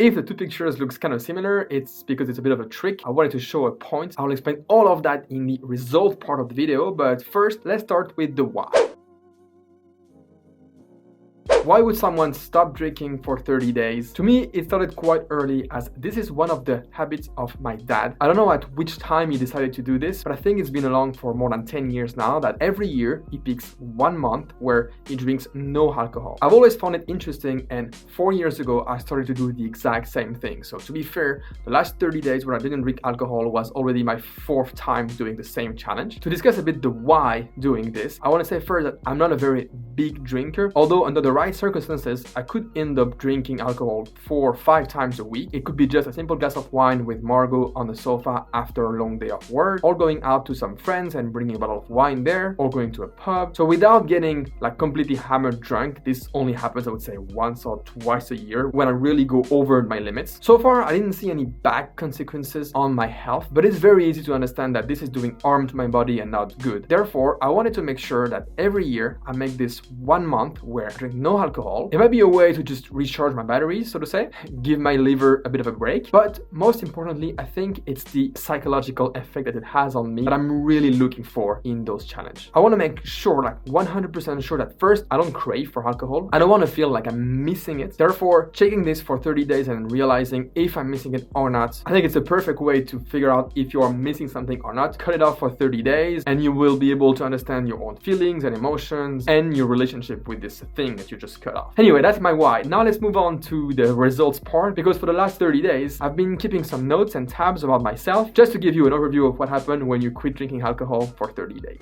If the two pictures looks kind of similar, it's because it's a bit of a trick. I wanted to show a point. I'll explain all of that in the result part of the video, but first let's start with the why. Why would someone stop drinking for 30 days? To me, it started quite early, as this is one of the habits of my dad. I don't know at which time he decided to do this, but I think it's been along for more than 10 years now that every year he picks 1 month where he drinks no alcohol. I've always found it interesting, and 4 years ago I started to do the exact same thing. So to be fair, the last 30 days where I didn't drink alcohol was already my 4th time doing the same challenge. To discuss a bit the why doing this, I want to say first that I'm not a very big drinker, although under the right circumstances, I could end up drinking alcohol 4 or 5 times a week. It could be just a simple glass of wine with Margot on the sofa after a long day of work, or going out to some friends and bringing a bottle of wine there, or going to a pub. So without getting like completely hammered drunk, this only happens, I would say, once or twice a year when I really go over my limits. So far, I didn't see any bad consequences on my health, but it's very easy to understand that this is doing harm to my body and not good. Therefore, I wanted to make sure that every year I make this 1 month where I drink no alcohol. It might be a way to just recharge my batteries, so to say, give my liver a bit of a break. But most importantly, I think it's the psychological effect that it has on me that I'm really looking for in those challenges. I want to make sure, like 100% sure, that first, I don't crave for alcohol. I don't want to feel like I'm missing it. Therefore, checking this for 30 days and realizing if I'm missing it or not, I think it's a perfect way to figure out if you are missing something or not. Cut it off for 30 days and you will be able to understand your own feelings and emotions and your relationship with this thing that you just cut off. Anyway, that's my why. Now let's move on to the results part, because for the last 30 days, I've been keeping some notes and tabs about myself just to give you an overview of what happened when you quit drinking alcohol for 30 days.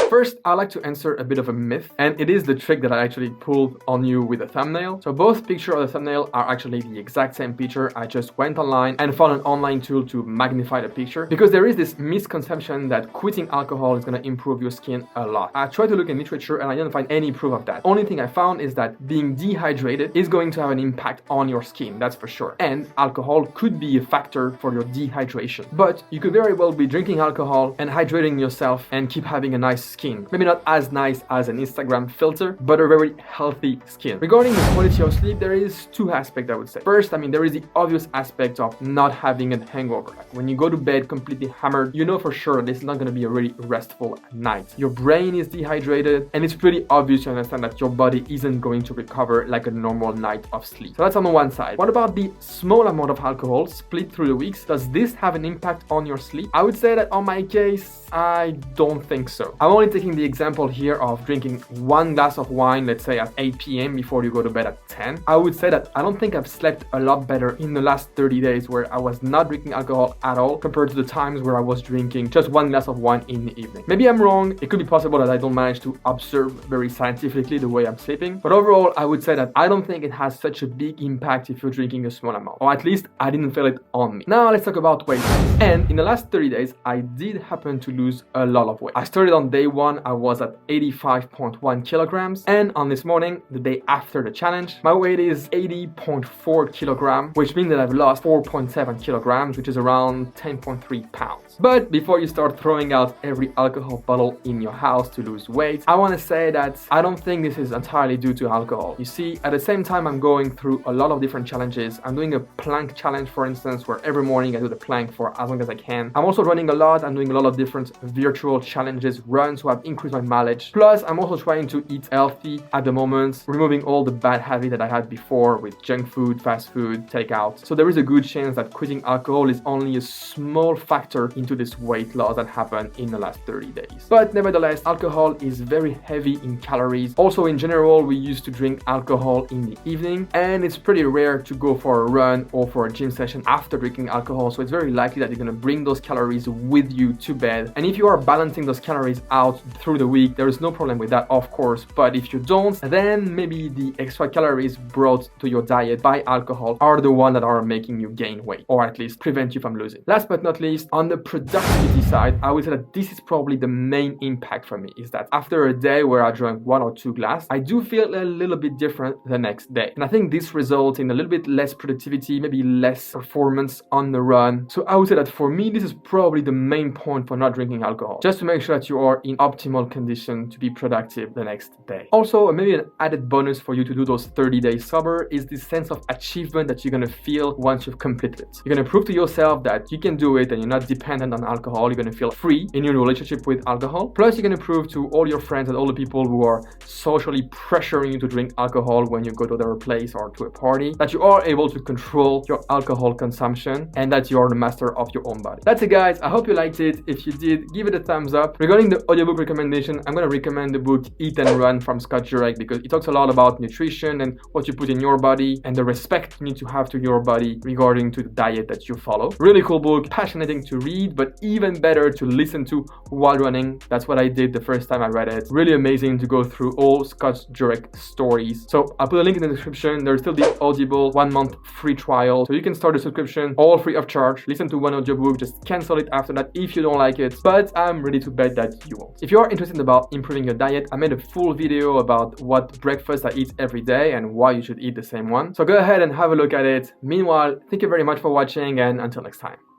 First, I like to answer a bit of a myth, and it is the trick that I actually pulled on you with the thumbnail. So both pictures of the thumbnail are actually the exact same picture. I just went online and found an online tool to magnify the picture, because there is this misconception that quitting alcohol is going to improve your skin a lot. I tried to look in literature and I didn't find any proof of that. Only thing I found is that being dehydrated is going to have an impact on your skin, that's for sure. And alcohol could be a factor for your dehydration. But you could very well be drinking alcohol and hydrating yourself and keep having a nice skin. Maybe not as nice as an Instagram filter, but a very healthy skin. Regarding the quality of sleep, there is 2 aspects, I would say. First, there is the obvious aspect of not having a hangover. Like when you go to bed completely hammered, you know for sure this is not going to be a really restful night. Your brain is dehydrated, and it's pretty obvious to understand that your body isn't going to recover like a normal night of sleep. So that's on the one side. What about the small amount of alcohol split through the weeks? Does this have an impact on your sleep? I would say that on my case, I don't think so. I'm only taking the example here of drinking 1 glass of wine, let's say at 8 p.m. before you go to bed at 10. I would say that I don't think I've slept a lot better in the last 30 days where I was not drinking alcohol at all compared to the times where I was drinking just 1 glass of wine in the evening. Maybe I'm wrong. It could be possible that I don't manage to observe very scientifically the way I'm sleeping. But overall, I would say that I don't think it has such a big impact if you're drinking a small amount. Or at least I didn't feel it on me. Now let's talk about weight loss. And in the last 30 days, I did happen to lose a lot of weight. I started on day 1, I was at 85.1 kilograms, and on this morning, the day after the challenge, my weight is 80.4 kilograms, which means that I've lost 4.7 kilograms, which is around 10.3 pounds. But before you start throwing out every alcohol bottle in your house to lose weight, I want to say that I don't think this is entirely due to alcohol. You see, at the same time I'm going through a lot of different challenges. I'm doing a plank challenge, for instance, where every morning I do the plank for as long as I can. I'm also running a lot. I'm doing a lot of different virtual challenges, runs, so I've increased my mileage. Plus, I'm also trying to eat healthy at the moment, removing all the bad habits that I had before with junk food, fast food, takeout. So there is a good chance that quitting alcohol is only a small factor into this weight loss that happened in the last 30 days. But nevertheless, alcohol is very heavy in calories. Also, in general, we used to drink alcohol in the evening, and it's pretty rare to go for a run or for a gym session after drinking alcohol. So it's very likely that you're going to bring those calories with you to bed. And if you are balancing those calories out through the week, there is no problem with that, of course. But if you don't, then maybe the extra calories brought to your diet by alcohol are the ones that are making you gain weight, or at least prevent you from losing. Last but not least, on the productivity side, I would say that this is probably the main impact for me, is that after a day where I drank 1 or 2 glasses, I do feel a little bit different the next day. And I think this results in a little bit less productivity, maybe less performance on the run. So I would say that for me, this is probably the main point for not drinking alcohol. Just to make sure that you are in optimal condition to be productive the next day. Also, maybe an added bonus for you to do those 30 days sober is this sense of achievement that you're gonna feel once you've completed it. You're gonna prove to yourself that you can do it and you're not dependent on alcohol. You're gonna feel free in your relationship with alcohol. Plus, you're gonna prove to all your friends and all the people who are socially pressuring you to drink alcohol when you go to their place or to a party that you are able to control your alcohol consumption and that you are the master of your own body. That's it, guys. I hope you liked it. If you did, give it a thumbs up. Regarding the audiobook recommendation, I'm gonna recommend the book Eat and Run from Scott Jurek because it talks a lot about nutrition and what you put in your body and the respect you need to have to your body regarding to the diet that you follow. Really cool book, fascinating to read, but even better to listen to while running. That's what I did the first time I read it. Really amazing to go through all Scott Jurek stories. So I'll put a link in the description. There's still the Audible 1-month free trial, so you can start a subscription all free of charge. Listen to one audiobook, just cancel it after that if you don't like it, but I'm ready to bet that you won't. If you are interested about improving your diet, I made a full video about what breakfast I eat every day and why you should eat the same one. So go ahead and have a look at it. Meanwhile, thank you very much for watching, and until next time.